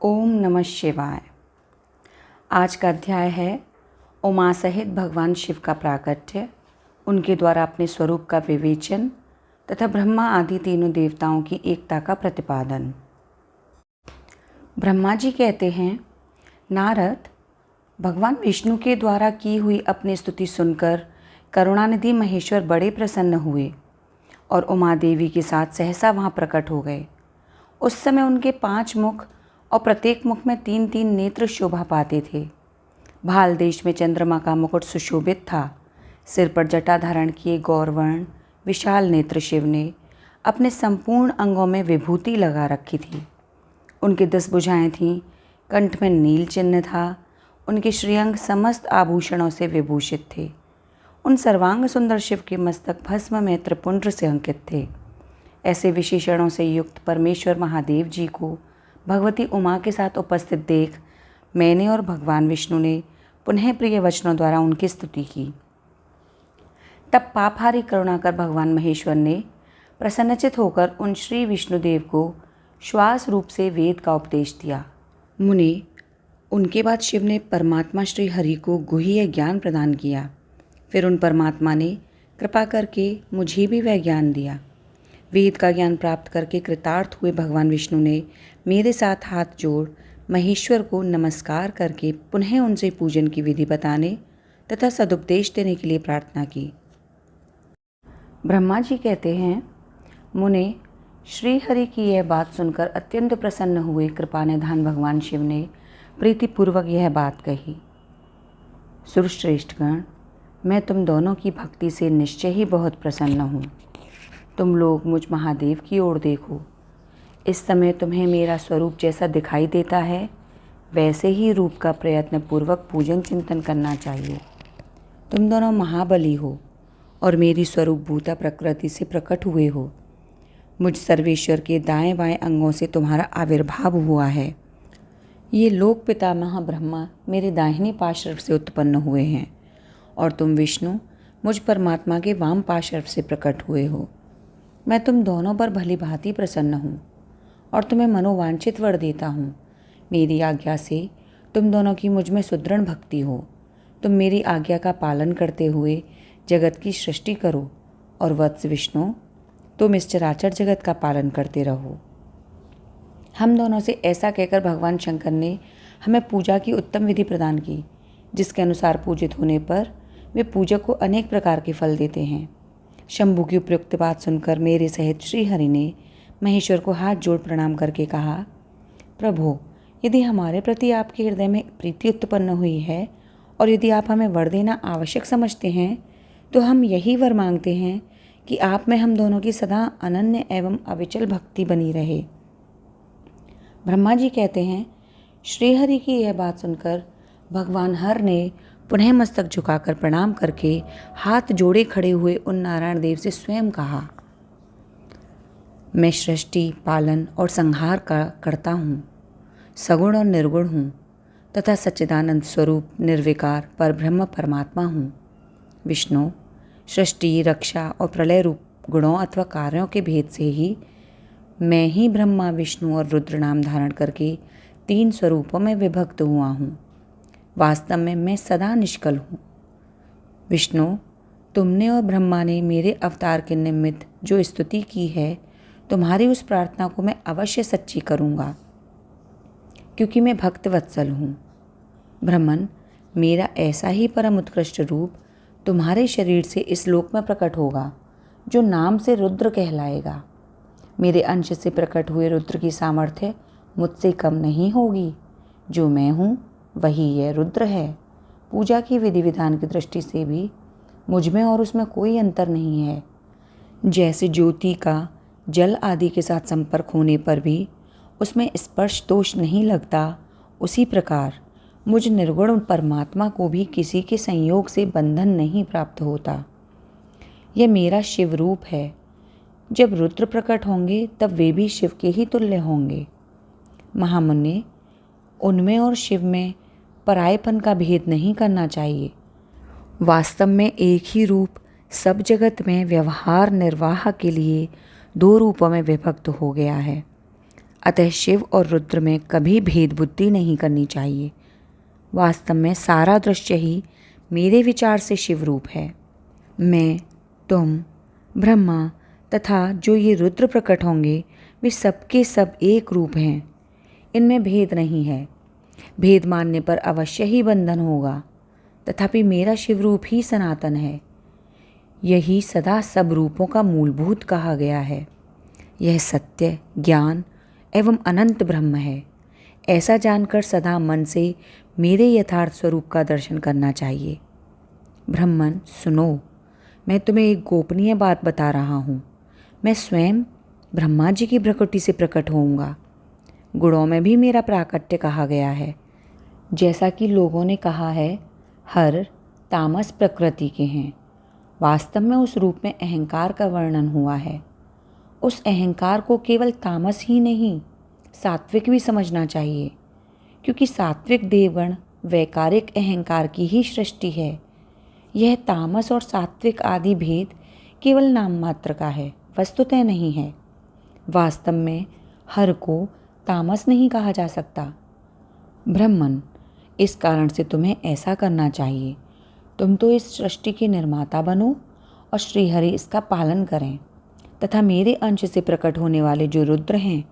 ओम नमः शिवाय। आज का अध्याय है उमा सहित भगवान शिव का प्राकट्य, उनके द्वारा अपने स्वरूप का विवेचन तथा ब्रह्मा आदि तीनों देवताओं की एकता का प्रतिपादन। ब्रह्मा जी कहते हैं, नारद, भगवान विष्णु के द्वारा की हुई अपनी स्तुति सुनकर करुणानिधि महेश्वर बड़े प्रसन्न हुए और उमा देवी के साथ सहसा वहाँ प्रकट हो गए। उस समय उनके 5 मुख और प्रत्येक मुख में 3-3 नेत्र शोभा पाते थे। भाल देश में चंद्रमा का मुकुट सुशोभित था। सिर पर जटा धारण किए गौरवर्ण विशाल नेत्र शिव ने अपने संपूर्ण अंगों में विभूति लगा रखी थी। उनके 10 भुजाएं थीं, कंठ में नील चिन्ह था। उनके श्रीअंग समस्त आभूषणों से विभूषित थे। उन सर्वांग सुंदर शिव के मस्तक भस्म में त्रिपुंड्र से अंकित थे। ऐसे विशेषणों से युक्त परमेश्वर महादेव जी को भगवती उमा के साथ उपस्थित देख मैंने और भगवान विष्णु ने पुनः प्रिय वचनों द्वारा उनकी स्तुति की। तब पापहारी करुणा कर भगवान महेश्वर ने प्रसन्नचित होकर उन श्री विष्णुदेव को श्वास रूप से वेद का उपदेश दिया। मुने, उनके बाद शिव ने परमात्मा श्री हरि को गुह्य ज्ञान प्रदान किया। फिर उन परमात्मा ने कृपा करके मुझे भी वह ज्ञान दिया। वेद का ज्ञान प्राप्त करके कृतार्थ हुए भगवान विष्णु ने मेरे साथ हाथ जोड़ महेश्वर को नमस्कार करके पुनः उनसे पूजन की विधि बताने तथा सदुपदेश देने के लिए प्रार्थना की। ब्रह्मा जी कहते हैं, मुने, श्री हरि की यह बात सुनकर अत्यंत प्रसन्न हुए कृपानिधान भगवान शिव ने प्रीतिपूर्वक यह बात कही। सुरश्रेष्ठगण, मैं तुम दोनों की भक्ति से निश्चय ही बहुत प्रसन्न हूँ। तुम लोग मुझ महादेव की ओर देखो। इस समय तुम्हें मेरा स्वरूप जैसा दिखाई देता है, वैसे ही रूप का प्रयत्न पूर्वक पूजन चिंतन करना चाहिए। तुम दोनों महाबली हो और मेरी स्वरूप भूता प्रकृति से प्रकट हुए हो। मुझ सर्वेश्वर के दाएं बाएं अंगों से तुम्हारा आविर्भाव हुआ है। ये लोक पितामह ब्रह्मा मेरे दाहिने पार्श्व से उत्पन्न हुए हैं और तुम विष्णु मुझ परमात्मा के वाम पार्श्व से प्रकट हुए हो। मैं तुम दोनों पर भली भांति प्रसन्न हूँ और तुम्हें मनोवांछित वर देता हूँ। मेरी आज्ञा से तुम दोनों की मुझ में सुदृढ़ भक्ति हो। तुम मेरी आज्ञा का पालन करते हुए जगत की सृष्टि करो और वत्स विष्णु, तुम इस चराचर जगत का पालन करते रहो। हम दोनों से ऐसा कहकर भगवान शंकर ने हमें पूजा की उत्तम विधि प्रदान की, जिसके अनुसार पूजित होने पर वे पूजक को अनेक प्रकार के फल देते हैं। शंभु की उपयुक्त बात सुनकर मेरे सहित श्री हरि ने महेश्वर को हाथ जोड़ प्रणाम करके कहा, प्रभो, यदि हमारे प्रति आपके हृदय में प्रीति उत्पन्न हुई है और यदि आप हमें वर देना आवश्यक समझते हैं, तो हम यही वर मांगते हैं कि आप में हम दोनों की सदा अनन्य एवं अविचल भक्ति बनी रहे। ब्रह्मा जी कहते हैं, श्रीहरि की यह बात सुनकर भगवान हर ने पुनः मस्तक झुकाकर प्रणाम करके हाथ जोड़े खड़े हुए उन नारायण देव से स्वयं कहा, मैं सृष्टि, पालन और संहार का करता हूँ, सगुण और निर्गुण हूँ तथा सच्चिदानंद स्वरूप निर्विकार परब्रह्म परमात्मा हूँ। विष्णु, सृष्टि, रक्षा और प्रलय रूप गुणों अथवा कार्यों के भेद से ही मैं ही ब्रह्मा, विष्णु और रुद्र नाम धारण करके 3 स्वरूपों में विभक्त हुआ हूँ। वास्तव में मैं सदा निष्कल हूँ। विष्णु, तुमने और ब्रह्मा ने मेरे अवतार के निमित्त जो स्तुति की है, तुम्हारी उस प्रार्थना को मैं अवश्य सच्ची करूँगा, क्योंकि मैं भक्त वत्सल हूँ। ब्रह्मन, मेरा ऐसा ही परम उत्कृष्ट रूप तुम्हारे शरीर से इस लोक में प्रकट होगा, जो नाम से रुद्र कहलाएगा। मेरे अंश से प्रकट हुए रुद्र की सामर्थ्य मुझसे कम नहीं होगी। जो मैं हूँ वही यह रुद्र है। पूजा की विधि विधान की दृष्टि से भी मुझ में और उसमें कोई अंतर नहीं है। जैसे ज्योति का जल आदि के साथ संपर्क होने पर भी उसमें स्पर्श दोष नहीं लगता, उसी प्रकार मुझ निर्गुण परमात्मा को भी किसी के संयोग से बंधन नहीं प्राप्त होता। यह मेरा शिव रूप है। जब रुद्र प्रकट होंगे तब वे भी शिव के ही तुल्य होंगे। महामुनि, उनमें और शिव में परायपन का भेद नहीं करना चाहिए। वास्तव में एक ही रूप सब जगत में व्यवहार निर्वाह के लिए 2 रूपों में विभक्त हो गया है। अतः शिव और रुद्र में कभी भेद बुद्धि नहीं करनी चाहिए। वास्तव में सारा दृश्य ही मेरे विचार से शिव रूप है। मैं, तुम, ब्रह्मा तथा जो ये रुद्र प्रकट होंगे वे सबके सब एक रूप हैं। इनमें भेद नहीं है। भेद मानने पर अवश्य ही बंधन होगा। तथापि मेरा शिव रूप ही सनातन है। यही सदा सब रूपों का मूलभूत कहा गया है। यह सत्य, ज्ञान एवं अनंत ब्रह्म है। ऐसा जानकर सदा मन से मेरे यथार्थ स्वरूप का दर्शन करना चाहिए। ब्रह्मन सुनो, मैं तुम्हें एक गोपनीय बात बता रहा हूँ। मैं स्वयं ब्रह्मा जी की प्रकृति से प्रकट होऊंगा। गुणों में भी मेरा प्राकट्य कहा गया है। जैसा कि लोगों ने कहा है हर तामस प्रकृति के हैं, वास्तव में उस रूप में अहंकार का वर्णन हुआ है। उस अहंकार को केवल तामस ही नहीं सात्विक भी समझना चाहिए, क्योंकि सात्विक देवगण वैकारिक अहंकार की ही सृष्टि है। यह तामस और सात्विक आदि भेद केवल नाम मात्र का है, वस्तुतः नहीं है। वास्तव में हर को तामस नहीं कहा जा सकता। ब्रह्मन, इस कारण से तुम्हें ऐसा करना चाहिए। तुम तो इस सृष्टि के निर्माता बनो और श्रीहरि इसका पालन करें, तथा मेरे अंश से प्रकट होने वाले जो रुद्र हैं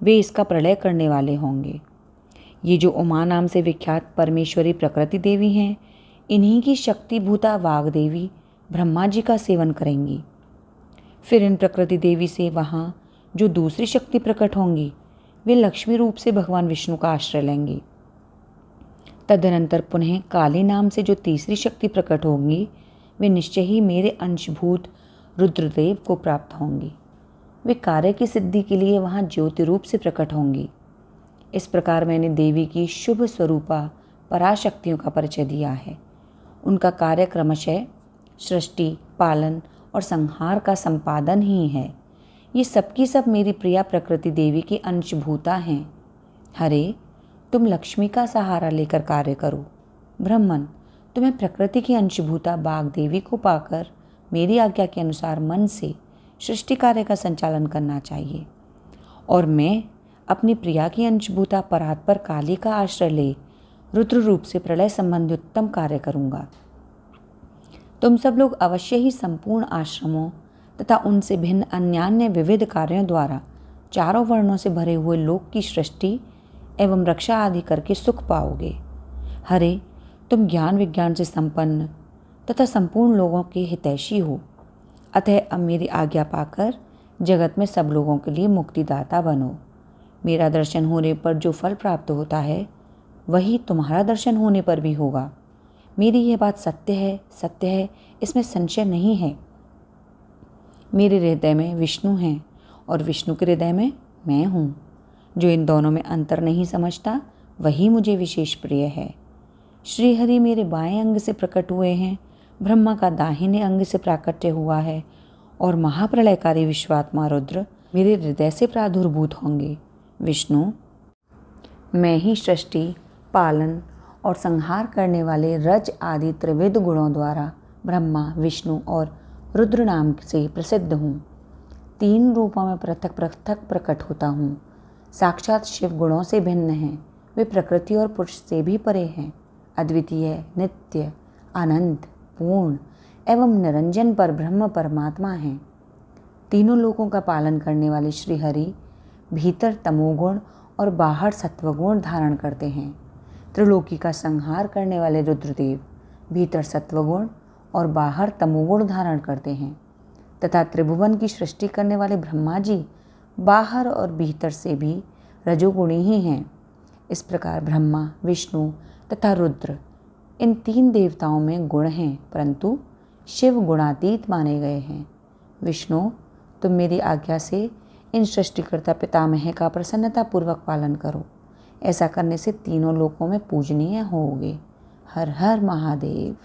वे इसका प्रलय करने वाले होंगे। ये जो उमा नाम से विख्यात परमेश्वरी प्रकृति देवी हैं, इन्हीं की शक्तिभूता वाग देवी ब्रह्मा जी का सेवन करेंगी। फिर इन प्रकृति देवी से वहाँ जो दूसरी शक्ति प्रकट होंगी वे लक्ष्मी रूप से भगवान विष्णु का आश्रय लेंगी। तदनंतर पुनः काली नाम से जो तीसरी शक्ति प्रकट होंगी वे निश्चय ही मेरे अंशभूत रुद्रदेव को प्राप्त होंगी। वे कार्य की सिद्धि के लिए वहाँ ज्योति रूप से प्रकट होंगी। इस प्रकार मैंने देवी की शुभ स्वरूपा पराशक्तियों का परिचय दिया है। उनका कार्य क्रमशः सृष्टि, पालन और संहार का संपादन ही है। ये सबकी सब मेरी प्रिया प्रकृति देवी की अंशभूता हैं। हरे, तुम लक्ष्मी का सहारा लेकर कार्य करो। ब्रह्मन, तुम्हें प्रकृति की अंशभूता बाग देवी को पाकर मेरी आज्ञा के अनुसार मन से सृष्टि कार्य का संचालन करना चाहिए, और मैं अपनी प्रिया की अंशभूता परात्पर काली का आश्रय ले रुद्र रूप से प्रलय संबंधी उत्तम कार्य करूँगा। तुम सब लोग अवश्य ही संपूर्ण आश्रमों तथा उनसे भिन्न अन्यान्य विविध कार्यों द्वारा चारों वर्णों से भरे हुए लोक की सृष्टि एवं रक्षा आदि करके सुख पाओगे। हरे, तुम ज्ञान विज्ञान से संपन्न तथा संपूर्ण लोगों के हितैषी हो। अतः अब मेरी आज्ञा पाकर जगत में सब लोगों के लिए मुक्तिदाता बनो। मेरा दर्शन होने पर जो फल प्राप्त होता है वही तुम्हारा दर्शन होने पर भी होगा। मेरी यह बात सत्य है, इसमें संशय नहीं है। मेरे हृदय में विष्णु हैं और विष्णु के हृदय में मैं हूँ। जो इन दोनों में अंतर नहीं समझता वही मुझे विशेष प्रिय है। श्रीहरि मेरे बाएं अंग से प्रकट हुए हैं, ब्रह्मा का दाहिने अंग से प्राकट्य हुआ है, और महाप्रलयकारी विश्वात्मा रुद्र मेरे हृदय से प्रादुर्भूत होंगे। विष्णु, मैं ही सृष्टि, पालन और संहार करने वाले रज आदि त्रिविध गुणों द्वारा ब्रह्मा, विष्णु और रुद्र नाम से प्रसिद्ध हूँ। तीन रूपों में पृथक पृथक प्रकट होता हूँ। साक्षात शिव गुणों से भिन्न हैं। वे प्रकृति और पुरुष से भी परे हैं। अद्वितीय, नित्य, अनंत, पूर्ण एवं निरंजन पर ब्रह्म परमात्मा हैं। तीनों लोकों का पालन करने वाले श्री हरि भीतर तमोगुण और बाहर सत्वगुण धारण करते हैं। त्रिलोकी का संहार करने वाले रुद्रदेव भीतर सत्वगुण और बाहर तमोगुण धारण करते हैं, तथा त्रिभुवन की सृष्टि करने वाले ब्रह्मा जी बाहर और भीतर से भी रजोगुणी ही हैं। इस प्रकार ब्रह्मा, विष्णु तथा रुद्र इन तीन देवताओं में गुण हैं, परंतु शिव गुणातीत माने गए हैं। विष्णु, तुम मेरी आज्ञा से इन सृष्टिकर्ता पितामह का प्रसन्नतापूर्वक पालन करो। ऐसा करने से तीनों लोकों में पूजनीय होगे। हर हर महादेव।